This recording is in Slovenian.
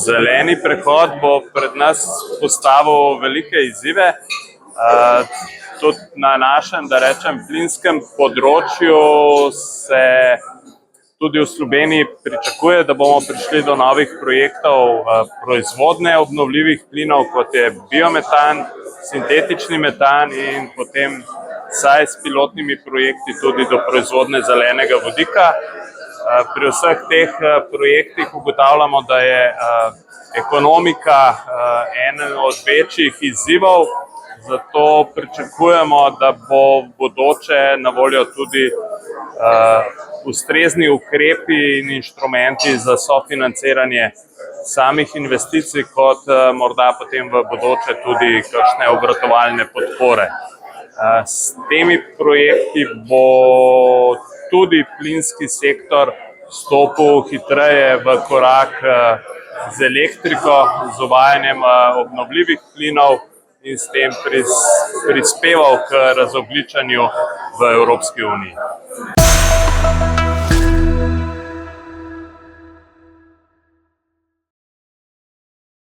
Zeleni prehod bo pred nas postavil velike izzive. Tudi na našem, da rečem, plinskem področju se tudi v Sloveniji pričakuje, da bomo prišli do novih projektov proizvodnje obnovljivih plinov, kot je biometan, sintetični metan in potem vsaj s pilotnimi projekti tudi do proizvodnje zelenega vodika. Pri vseh teh projektih ugotavljamo, da je ekonomika eden od večjih izzivov, zato pričakujemo, da bo v bodoče na voljo tudi ustrezni ukrepi in inštrumenti za sofinanciranje samih investicij, kot morda potem v bodoče tudi kakšne obratovalne podpore. S temi projekti bo tudi plinski sektor stopil hitreje v korak z elektriko, z uvajanjem obnovljivih plinov in s tem prispeval k razogljičenju v Evropski uniji.